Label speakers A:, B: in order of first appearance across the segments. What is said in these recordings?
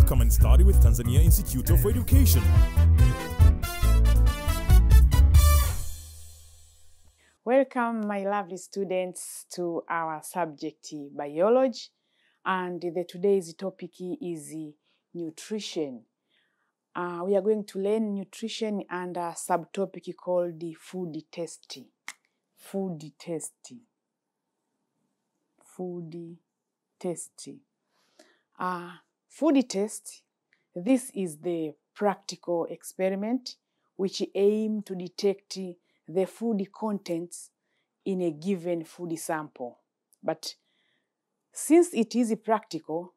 A: come and study with Tanzania Institute of Education.
B: Welcome, my lovely students, to our subject biology, and today's topic is nutrition. We are going to learn nutrition under a subtopic called the food test. Food test. Food test. Food test. This is the practical experiment which aim to detect the food contents in a given food sample. But since it is practical,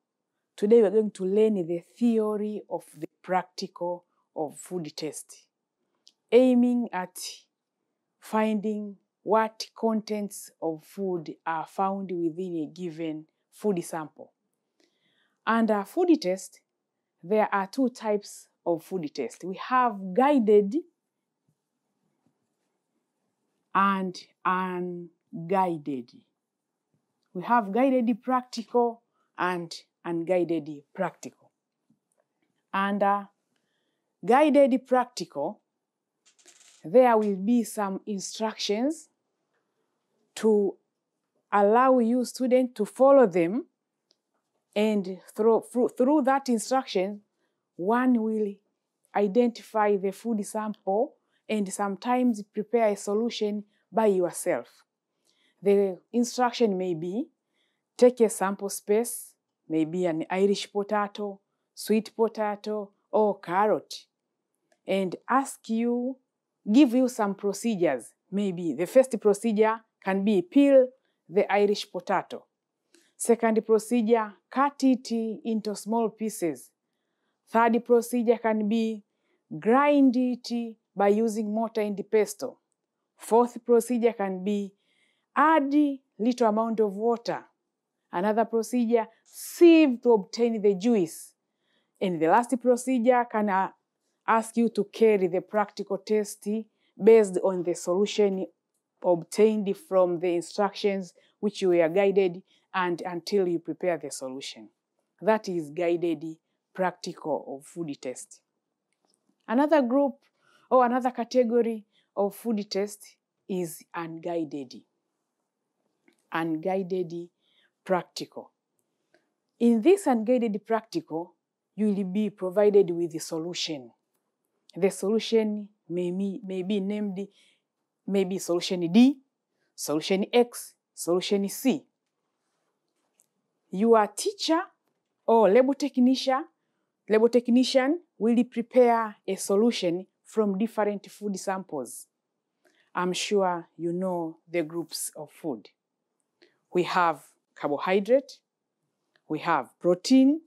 B: today we are going to learn the theory of the practical of food test, aiming at finding what contents of food are found within a given food sample. Under food test, there are two types of food test. We have guided and unguided. We have guided practical and unguided practical. Under guided practical, there will be some instructions to allow you student to follow them, and through that instruction, one will identify the food sample and sometimes prepare a solution by yourself. The instruction may be, take a sample space, maybe an Irish potato, sweet potato, or carrot, and give you some procedures. Maybe the first procedure can be peel the Irish potato. Second procedure, cut it into small pieces. Third procedure can be grind it by using mortar and pestle. Fourth procedure can be add little amount of water. Another procedure, sieve to obtain the juice. And the last procedure can ask you to carry the practical test based on the solution obtained from the instructions which you were guided and until you prepare the solution. That is guided practical of food test. Another group or another category of food test is unguided. Unguided practical. In this unguided practical, you will be provided with the solution. The solution may be named maybe solution D, solution X, solution C. Your teacher or label technician will prepare a solution from different food samples. I'm sure you know the groups of food. We have carbohydrate, we have protein,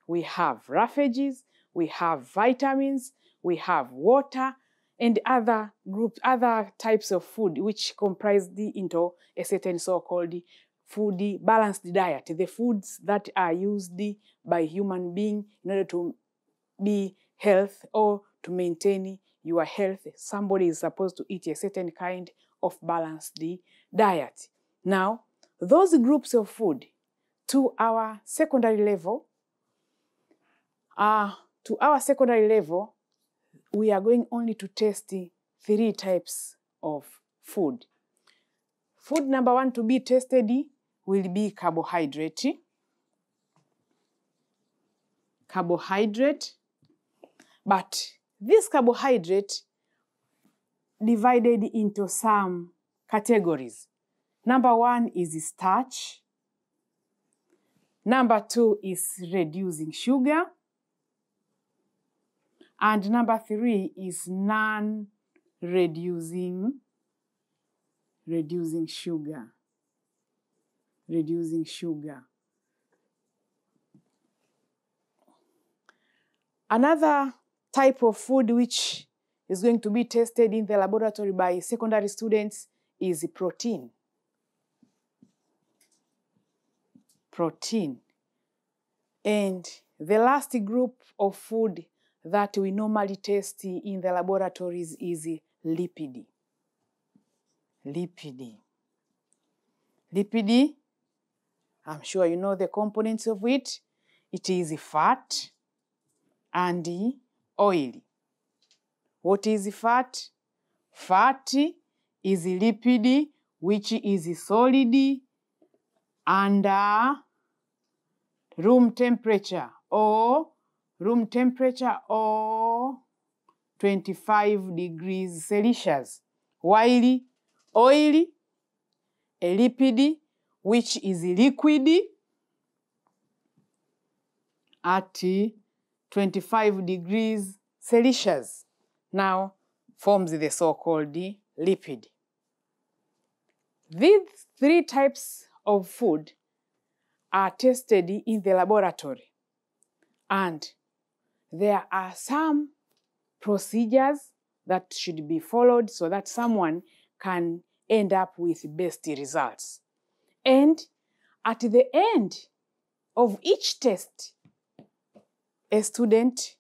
B: we have refuges, we have vitamins, we have water, and other types of food which comprise into a certain so-called food balanced diet, the foods that are used by human being in order to be healthy or to maintain your health. Somebody is supposed to eat a certain kind of balanced diet. Now, those groups of food to our secondary level, we are going only to test 3 types of food. Food number 1 to be tested will be carbohydrate. Carbohydrate. But this carbohydrate divided into some categories. Number 1 is starch. Number 2 is reducing sugar. And number 3 is non-reducing sugar. Reducing sugar. Another type of food which is going to be tested in the laboratory by secondary students is protein. Protein. And the last group of food that we normally test in the laboratories is lipid. Lipid. Lipid, I'm sure you know the components of it. It is fat, and oil. What is fat? Fat is lipid which is solid under room temperature or 25 degrees Celsius, while oil, a lipid which is liquid at 25 degrees Celsius, now forms the so-called lipid. These three types of food are tested in the laboratory, and there are some procedures that should be followed so that someone can end up with best results. And at the end of each test, a student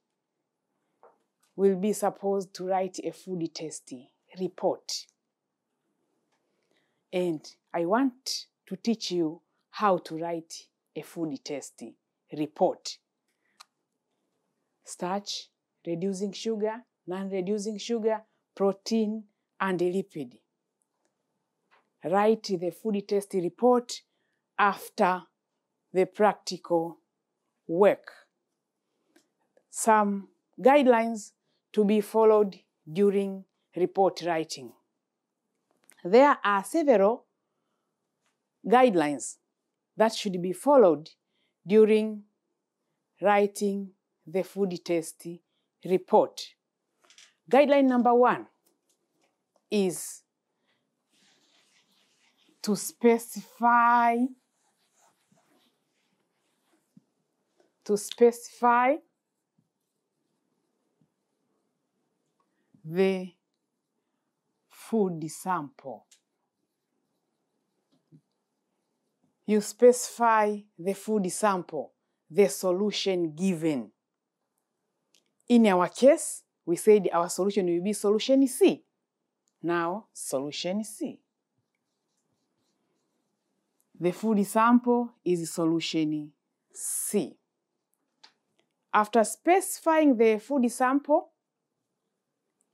B: will be supposed to write a food test report. And I want to teach you how to write a food test report. Starch, reducing sugar, non-reducing sugar, protein, and lipid. Write the food test report after the practical work. Some guidelines to be followed during report writing. There are several guidelines that should be followed during writing the food test report. Guideline number 1 is to specify the food sample. You specify the food sample, the solution given. In our case, we said our solution will be solution C. Now, solution C. The food sample is solution C. After specifying the food sample,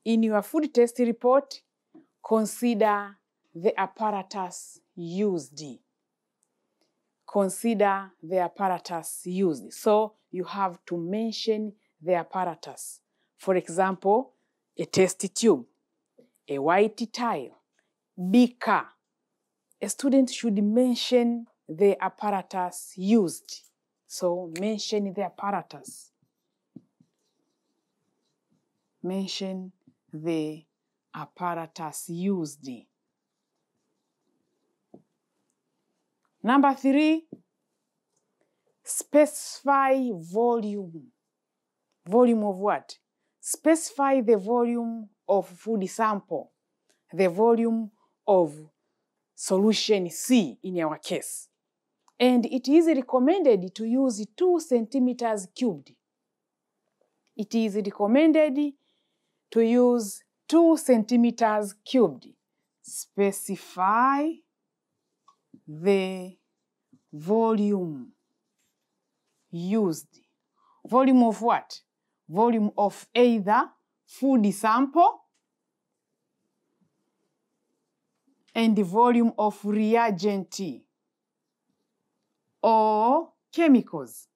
B: in your food test report, consider the apparatus used. Consider the apparatus used. So you have to mention the apparatus. For example, a test tube, a white tile, beaker. A student should mention the apparatus used. So mention the apparatus. Mention the apparatus used. Number 3, specify volume. Volume of what? Specify the volume of food sample, the volume of solution C in our case. And it is recommended to use 2 centimeters cubed. It is recommended to use 2 centimeters cubed. Specify the volume used. Volume of what? Volume of either food sample and the volume of reagent or chemicals.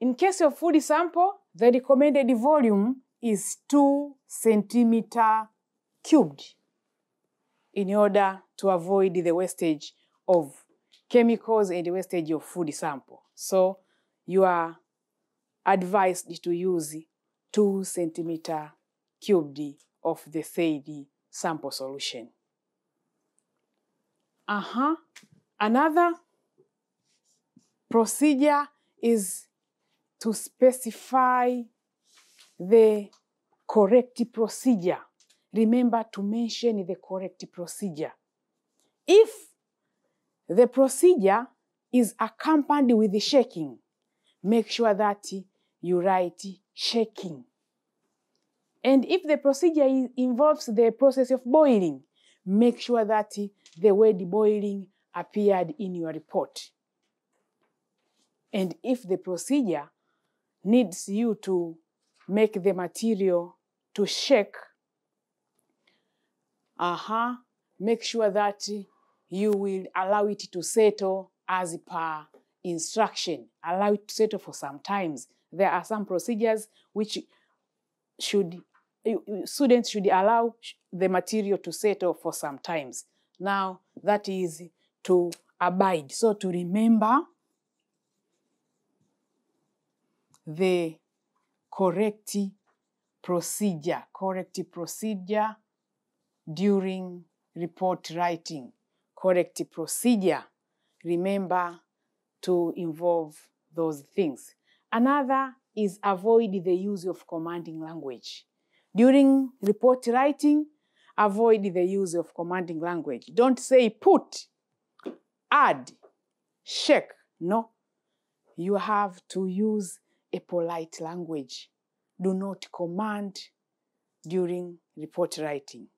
B: In case of food sample, the recommended volume is 2 centimeters cubed in order to avoid the wastage of chemicals and the wastage of food sample. So you are advised to use 2 centimeters cubed of the said sample solution. Another procedure is to specify the corrective procedure. Remember to mention the corrective procedure. If the procedure is accompanied with the shaking, make sure that you write shaking. And if the procedure involves the process of boiling, make sure that the word boiling appeared in your report. And if the procedure needs you to make the material to shake, make sure that you will allow it to settle as per instruction. Allow it to settle for some times. There are some procedures which students should allow the material to settle for some times. Now, that is to abide. So to remember the corrective procedure during report writing. Corrective procedure, remember to involve those things. Another is avoid the use of commanding language. During report writing, avoid the use of commanding language. Don't say put, add, shake. No. You have to use a polite language. Do not command during report writing.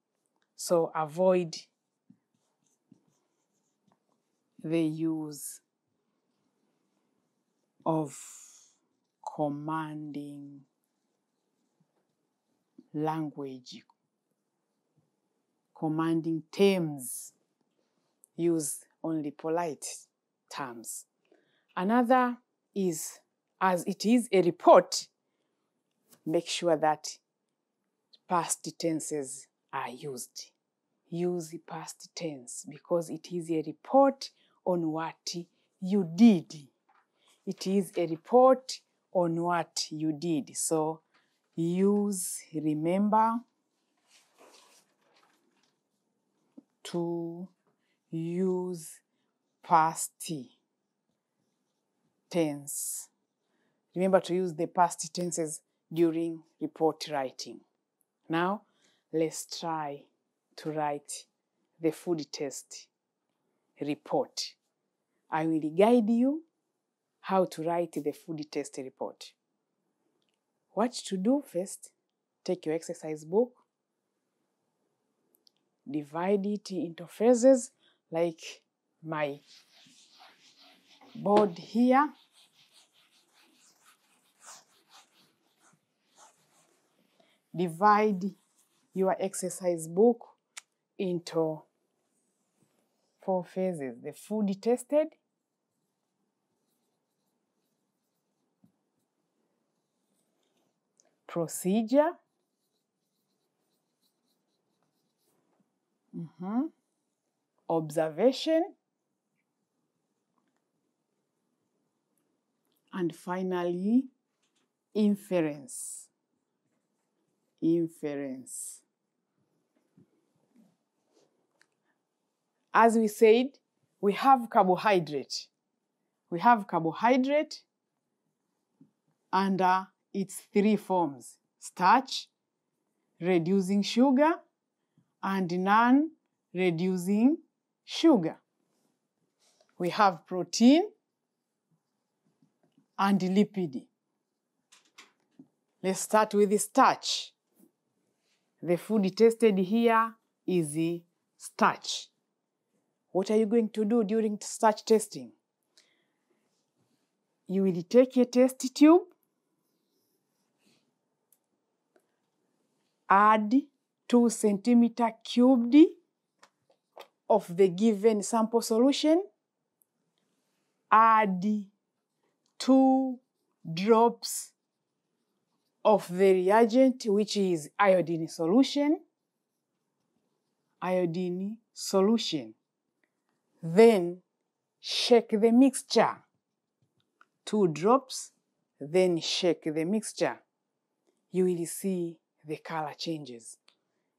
B: So avoid the use of commanding language, commanding terms. Use only polite terms. Another is, as it is a report, make sure that past tenses are used. Use past tense because it is a report on what you did. It is a report on what you did. So remember to use past tense. Remember to use the past tenses during report writing. Now, let's try to write the food test report. I will guide you how to write the food test report. What to do first, take your exercise book, divide it into phases like my board here. Divide your exercise book into 4 phases. The food tested, procedure, observation, and finally, inference. As we said, we have carbohydrate. Under its 3 forms: starch, reducing sugar, and non-reducing sugar. We have protein and lipid. Let's start with the starch. The food tested here is the starch. What are you going to do during starch testing? You will take a test tube, add 2 centimeter cubed of the given sample solution, add 2 drops of the reagent, which is iodine solution. Then shake the mixture. 2 drops, then shake the mixture. You will see the color changes.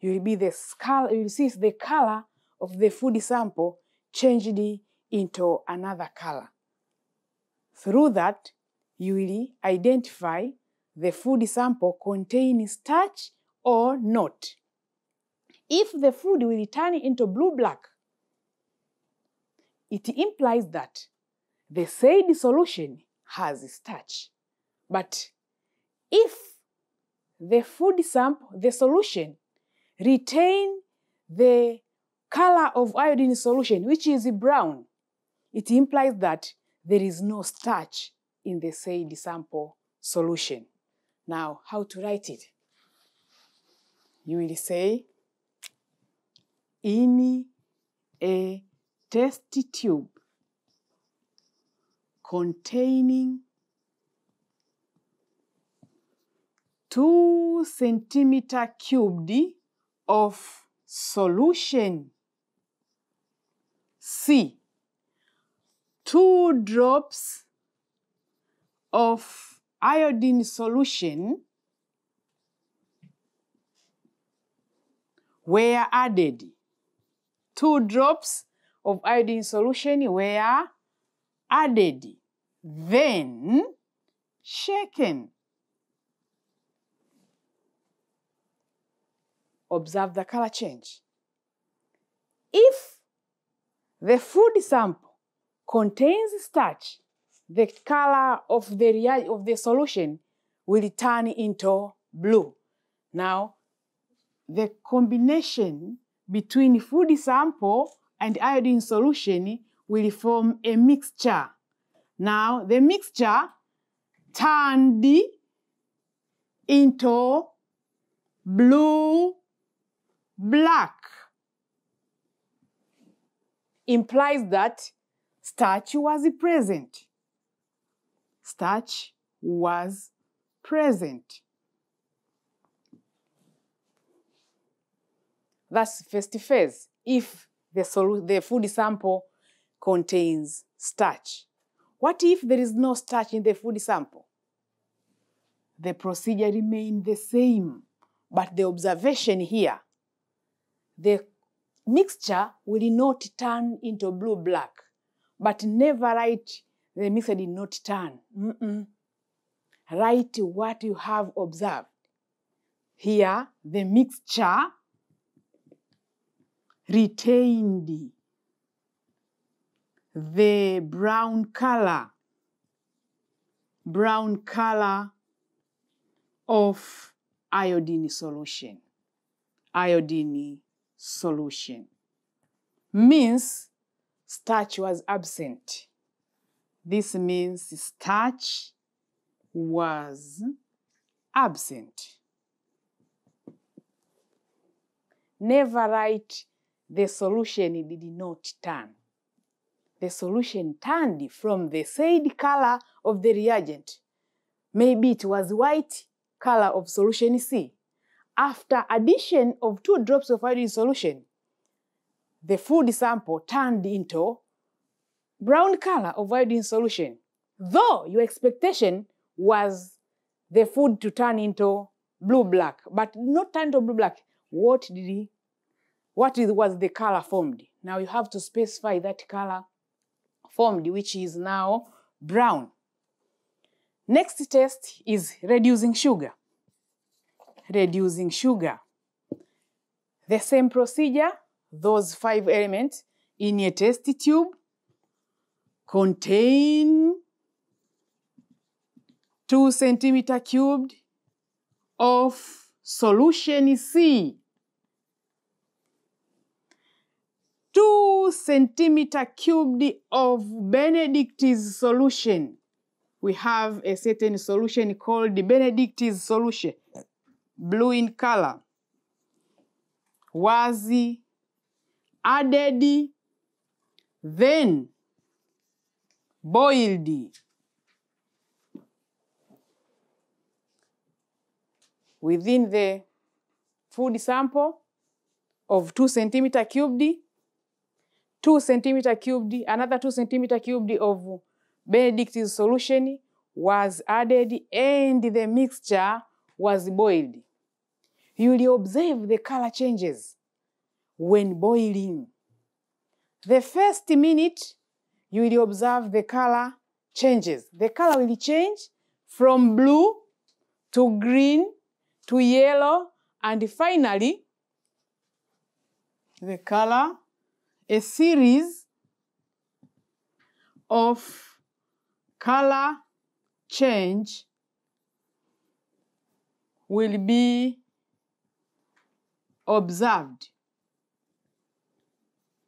B: You will see the color of the food sample changed into another color. Through that, you will identify the food sample contains starch or not. If the food will turn into blue-black, it implies that the said solution has starch. But if the solution retain the color of iodine solution, which is brown, it implies that there is no starch in the said sample solution. Now, how to write it? You will say, in a test tube containing 2 centimeter cubed of solution C, 2 drops of iodine solution were added. 2 drops of iodine solution were added, then shaken. Observe the color change. If the food sample contains starch, the color of the solution will turn into blue. Now, the combination between food sample and iodine solution will form a mixture. Now, the mixture turned into blue-black. Implies that starch was present. Starch was present. That's first phase, if the food sample contains starch. What if there is no starch in the food sample? The procedure remains the same, but the observation here, the mixture will not turn into blue-black, but never write the mixture did not turn. Write what you have observed. Here, the mixture retained the brown color of iodine solution. Iodine solution means starch was absent. This means starch was absent. Never write the solution did not turn. The solution turned from the said color of the reagent. Maybe it was white color of solution C. After addition of 2 drops of iodine solution, the food sample turned into brown color of iodine solution. Though your expectation was the food to turn into blue-black, but not turn into blue-black. What was the color formed? Now you have to specify that color formed, which is now brown. Next test is reducing sugar. Reducing sugar. The same procedure, those 5 elements in a test tube contain 2 centimeter cubed of solution C. 2 centimeter cubed of Benedict's solution. We have a certain solution called the Benedict's solution, blue in color, was added, then boiled. Within the food sample of 2 centimeter cubed, 2 centimeter cubed, another 2 centimeter cubed of Benedict's solution was added and the mixture was boiled. You will observe the color changes when boiling. The first minute, you will observe the color changes. The color will change from blue to green to yellow, and finally, the color, a series of color change will be observed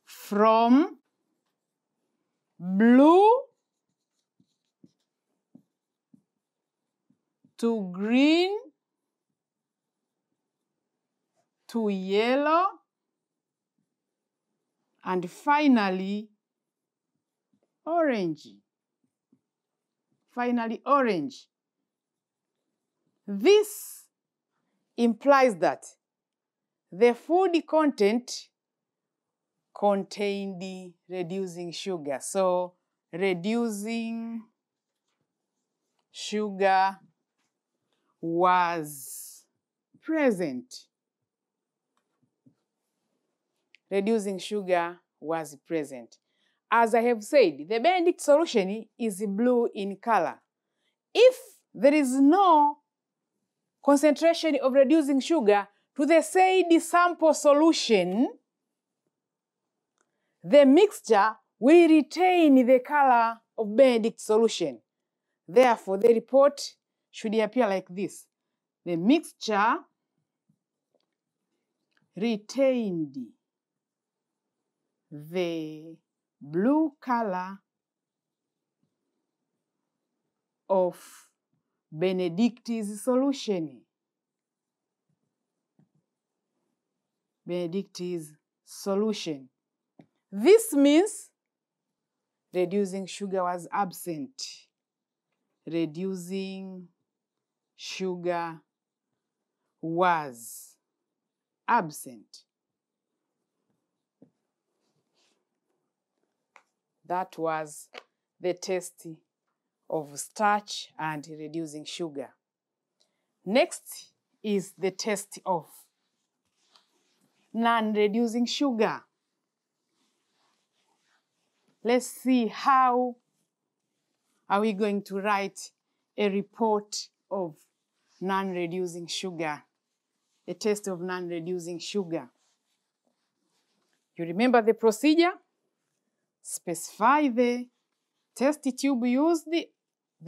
B: from blue to green to yellow, and finally orange. Finally orange. This implies that the food content contained reducing sugar. So reducing sugar was present. Reducing sugar was present. As I have said, the Benedict solution is blue in color. If there is no concentration of reducing sugar to the said sample solution, the mixture will retain the color of Benedict solution. Therefore, the report should appear like this. The mixture retained the blue color of Benedict's solution. Benedict's solution. This means reducing sugar was absent. Reducing sugar was absent. That was the test of starch and reducing sugar. Next is the test of non-reducing sugar. Let's see how are we going to write a report of non-reducing sugar, a test of non-reducing sugar. You remember the procedure? Specify the test tube used, the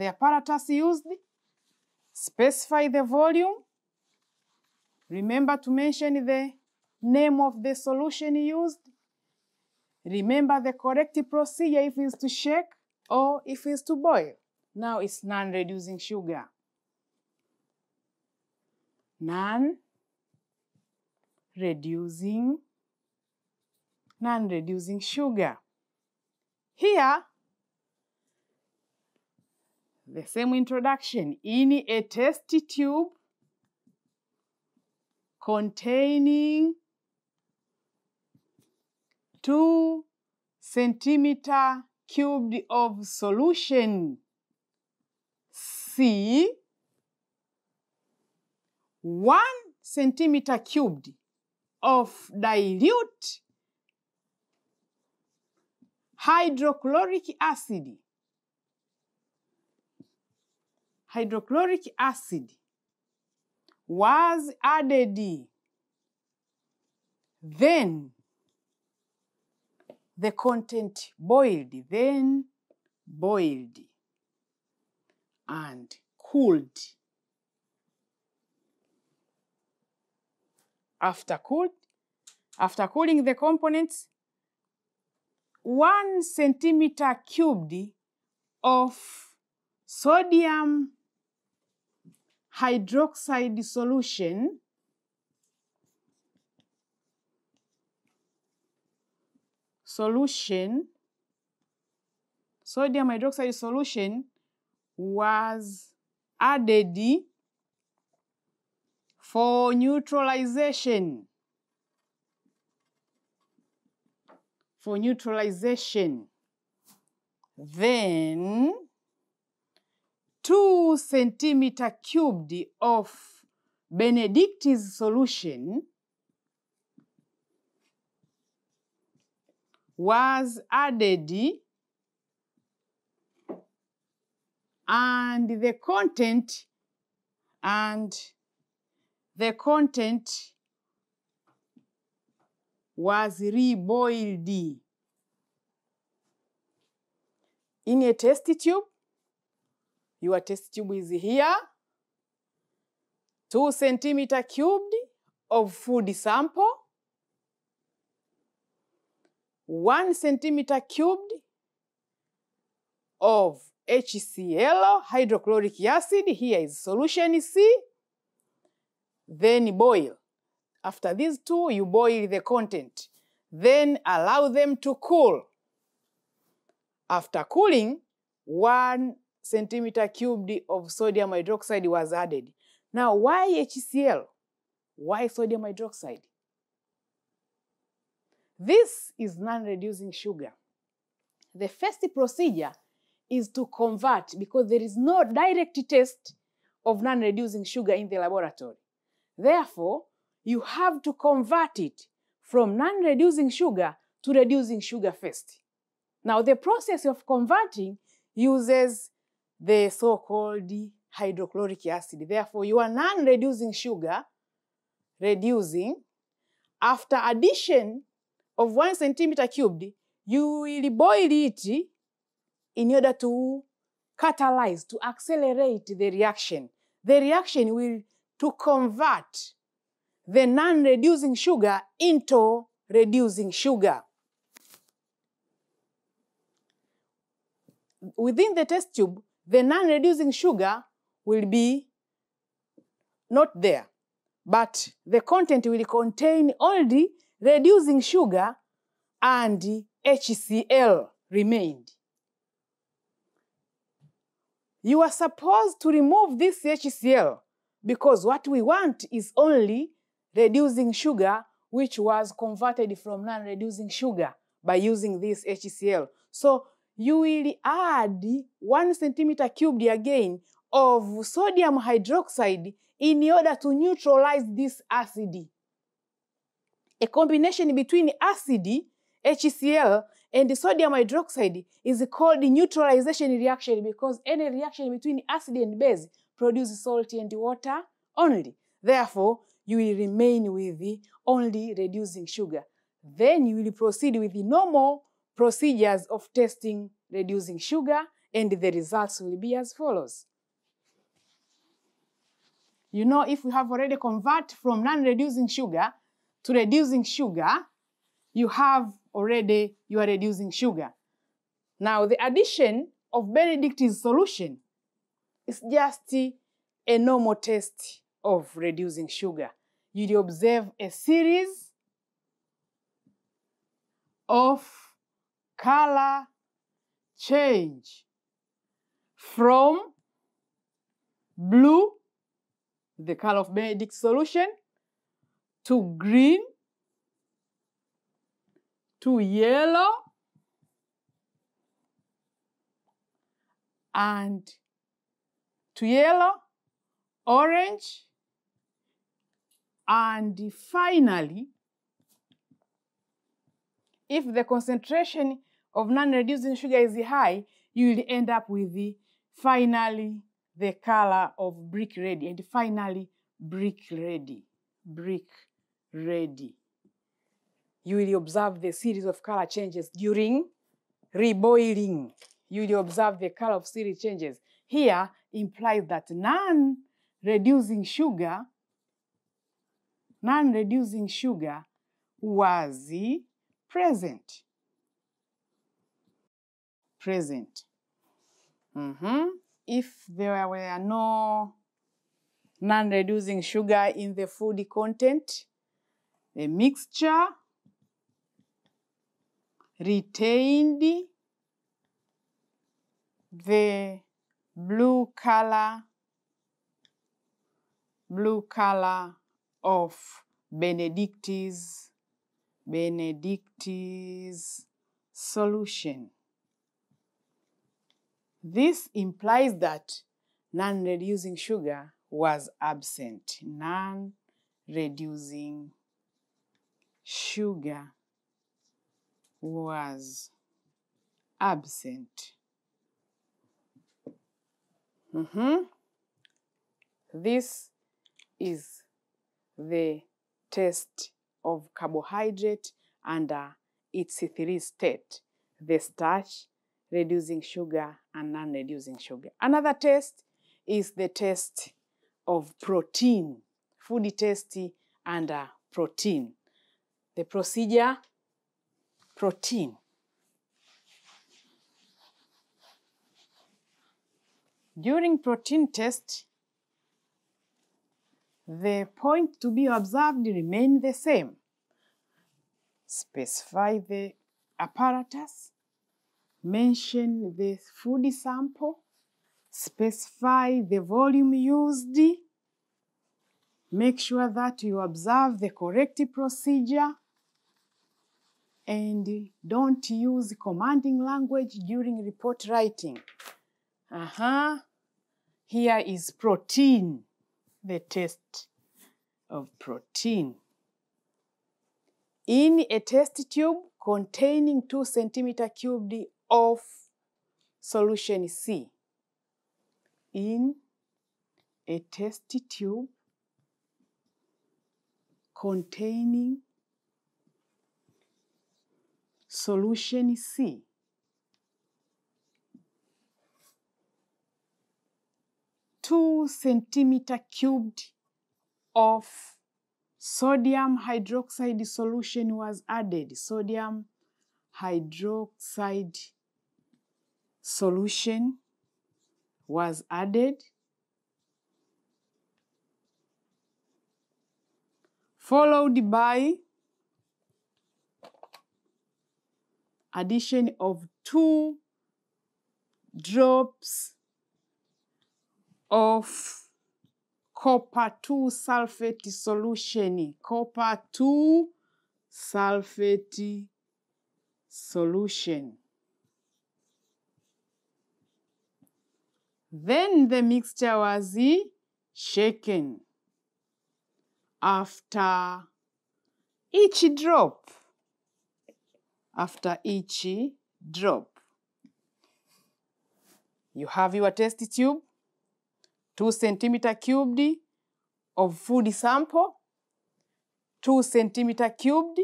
B: apparatus used, specify the volume, remember to mention the name of the solution used, remember the corrective procedure if it's to shake or if it's to boil. Now it's non-reducing sugar. Non-reducing sugar. Here, the same introduction. In a test tube containing 2 centimeter cubed of solution C, 1 centimeter cubed of dilute hydrochloric acid. Hydrochloric acid was added. Then the content boiled, and cooled. After cooling the components, 1 centimeter cubed of sodium hydroxide solution sodium hydroxide solution was added for neutralization. Then 2 centimeter cubed of Benedict's solution was added, and the content was reboiled. In a test tube, your test tube is here, 2 centimeter cubed of food sample, 1 centimeter cubed of HCl, hydrochloric acid. Here is solution C. Then boil. After these two, you boil the content. Then allow them to cool. After cooling, 1 centimeter cubed of sodium hydroxide was added. Now, why HCl? Why sodium hydroxide? This is non-reducing sugar. The first procedure is to convert, because there is no direct test of non-reducing sugar in the laboratory. Therefore, you have to convert it from non-reducing sugar to reducing sugar first. Now, the process of converting uses the so-called hydrochloric acid. Therefore, your non-reducing sugar reducing. After addition of 1 centimeter cubed, you will boil it in order to catalyze, to accelerate the reaction. The reaction will to convert the non-reducing sugar into reducing sugar. Within the test tube, the non-reducing sugar will be not there, but the content will contain only reducing sugar and HCl remained. You are supposed to remove this HCl because what we want is only reducing sugar, which was converted from non-reducing sugar by using this HCl. So you will add 1 centimeter cubed again of sodium hydroxide in order to neutralize this acid. A combination between acid, HCl, and the sodium hydroxide is called the neutralization reaction, because any reaction between acid and base produces salt and water only. Therefore, you will remain with the only reducing sugar. Then you will proceed with the normal procedures of testing reducing sugar, and the results will be as follows. You know, if we have already converted from non-reducing sugar to reducing sugar, you have already your reducing sugar. Now, the addition of Benedict's solution is just a normal test of reducing sugar. You observe a series of color change from blue, the color of Benedict's solution, to green, to yellow, and to yellow, orange, and finally, if the concentration of non-reducing sugar is high, you will end up with finally the color of brick red, and finally brick ready. You will observe the series of color changes during reboiling. You will observe the color of series changes. Here implies that non-reducing sugar was present. If there were no non-reducing sugar in the food content, the mixture retained the blue color of Benedict's solution. This implies that non-reducing sugar was absent. Non-reducing sugar was absent. This is the test of carbohydrate under its 3 states: the starch, reducing sugar, and non-reducing sugar. Another test is the test of protein, food test under protein. The procedure, protein. During protein test, the point to be observed remain the same. Specify the apparatus, mention the food sample, specify the volume used, make sure that you observe the corrective procedure, and don't use commanding language during report writing. Here is protein, the test of protein. In a test tube containing 2 centimeter cubed of solution C. In a test tube containing solution C. Two centimeter cubed of sodium hydroxide solution was added. Sodium hydroxide solution was added, followed by addition of 2 drops of copper 2 sulfate solution. Copper 2 sulfate solution. Then the mixture was shaken. After each drop, you have your test tube, 2 centimeter cubed of food sample, 2 centimeter cubed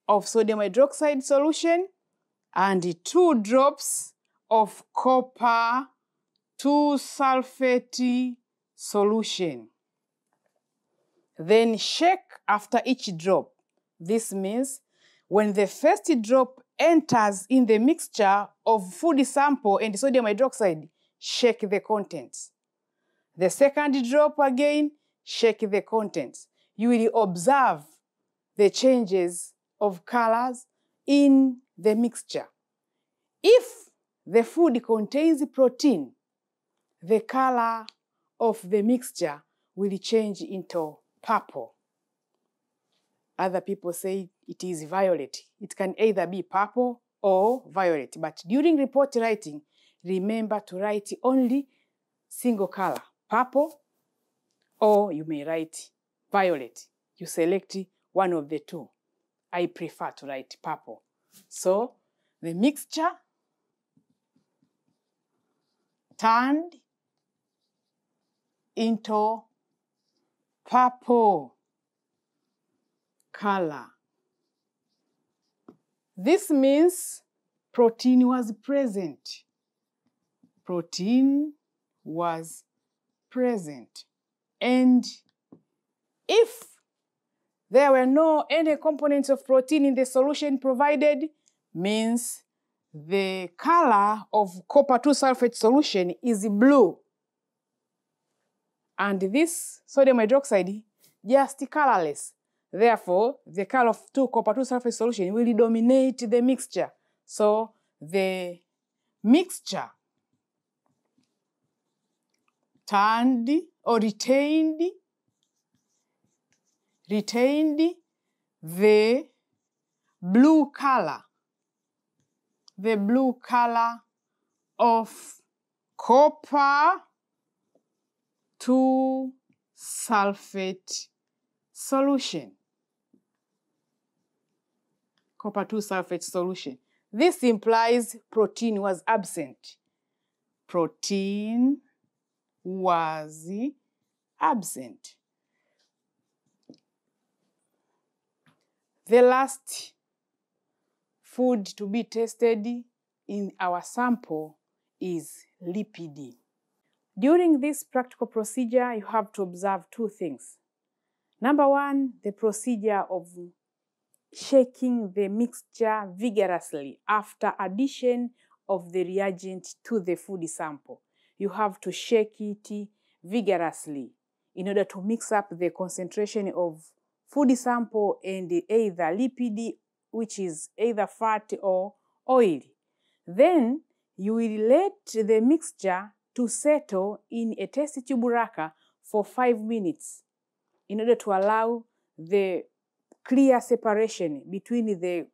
B: of sodium hydroxide solution, and 2 drops of copper 2 sulfate solution. Then shake after each drop. This means when the first drop enters in the mixture of food sample and sodium hydroxide, shake the contents. The second drop again, shake the contents. You will observe the changes of colors in the mixture. If the food contains protein, the color of the mixture will change into purple. Other people say it is violet. It can either be purple or violet. But during report writing, remember to write only single color, purple, or you may write violet. You select one of the two. I prefer to write purple. So the mixture turned into purple color. This means protein was present. Protein was present. And if there were no any components of protein in the solution provided, means the color of copper 2 sulfate solution is blue. And this sodium hydroxide just colorless. Therefore, the color of copper 2 sulfate solution will dominate the mixture. So the mixture turned or retained the blue color of copper 2 sulfate solution. Copper 2 sulfate solution. This implies protein was absent. Protein was absent. The last food to be tested in our sample is lipid. During this practical procedure, you have to observe 2 things. Number 1, the procedure of shaking the mixture vigorously after addition of the reagent to the food sample. you have to shake it vigorously in order to mix up the concentration of food sample and either lipid, which is either fat or oil. Then you will let the mixture to settle in a test tube racker for 5 minutes in order to allow the clear separation between the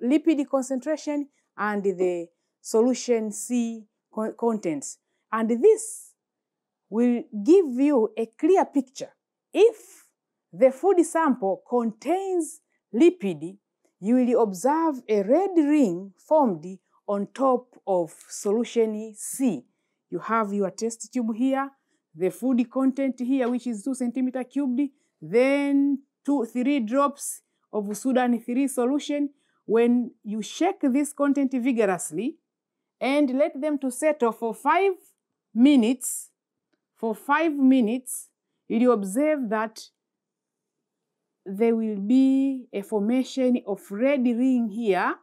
B: lipid concentration and the solution C contents. And this will give you a clear picture. If the food sample contains lipid, you will observe a red ring formed on top of solution C. You have your test tube here, the food content here, which is 2 centimeter cubed, then 3 drops of Sudan 3 solution. When you shake this content vigorously and let them to settle for 5 minutes, you observe that there will be a formation of red ring here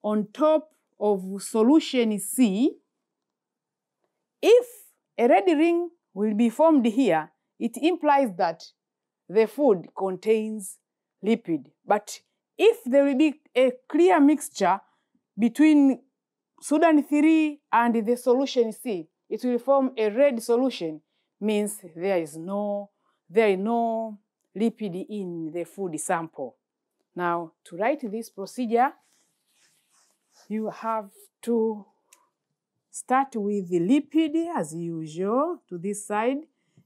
B: on top of solution C. If a red ring will be formed here, it implies that the food contains lipid. But if there will be a clear mixture between Sudan 3 and the solution C, it will form a red solution, means there is no lipid in the food sample. Now, to write this procedure, you have to start with the lipid as usual to this side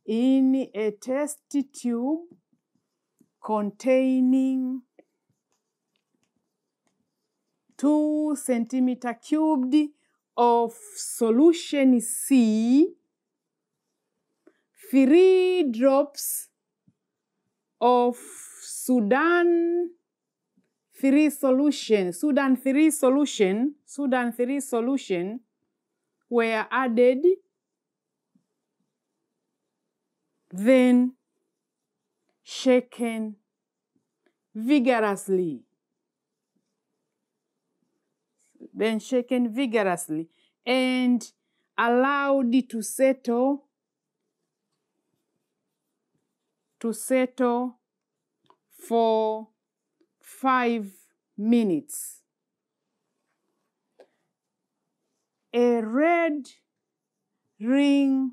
B: in a test tube containing 2 centimeter cubed of solution C, 3 drops of Sudan 3 solution were added, then shaken vigorously. And allowed to settle for 5 minutes. A red ring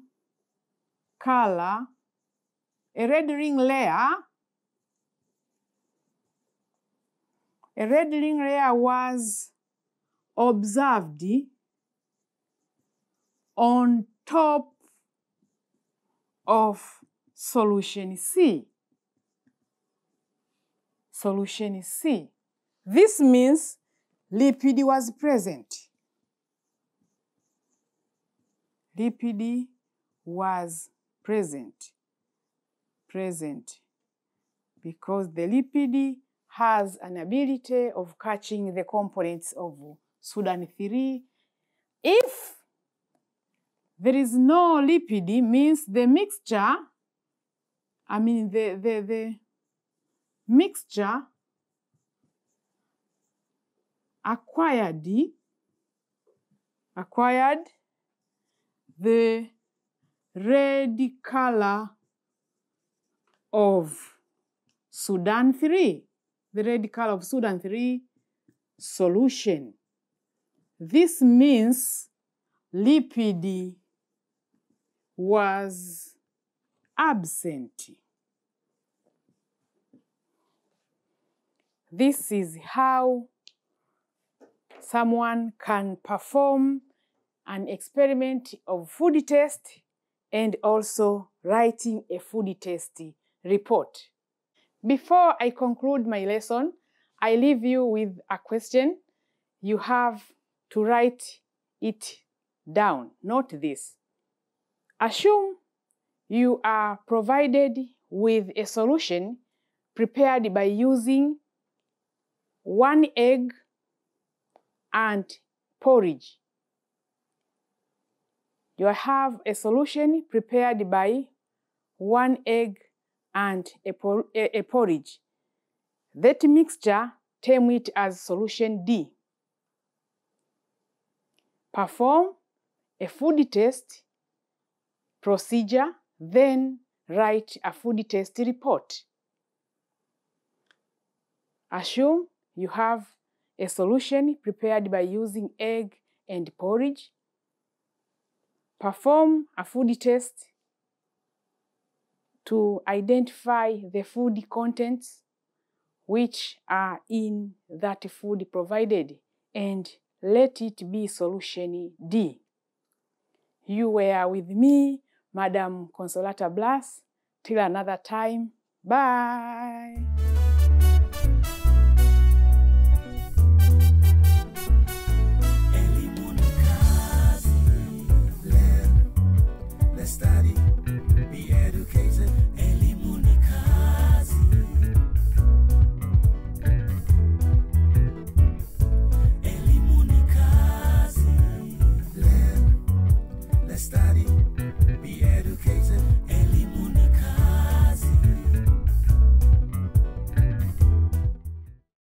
B: layer was observed on top of solution C. This means lipid was present. Because the lipid has an ability of catching the components of Sudan 3. If there is no lipid, means the mixture, the mixture acquired the red color of Sudan 3, solution. This means lipid was absent. This is how someone can perform an experiment of food test and also writing a food test report. Before I conclude my lesson, I leave you with a question. You have to write it down. Note this. Assume you are provided with a solution prepared by using 1 egg and porridge. You have a solution prepared by 1 egg and a porridge. That mixture, term it as solution D. Perform a food test procedure, then write a food test report. Assume you have a solution prepared by using egg and porridge. Perform a food test to identify the food contents which are in that food provided, and let it be solution D. You were with me, Madam Consolata Blas. Till another time. Bye.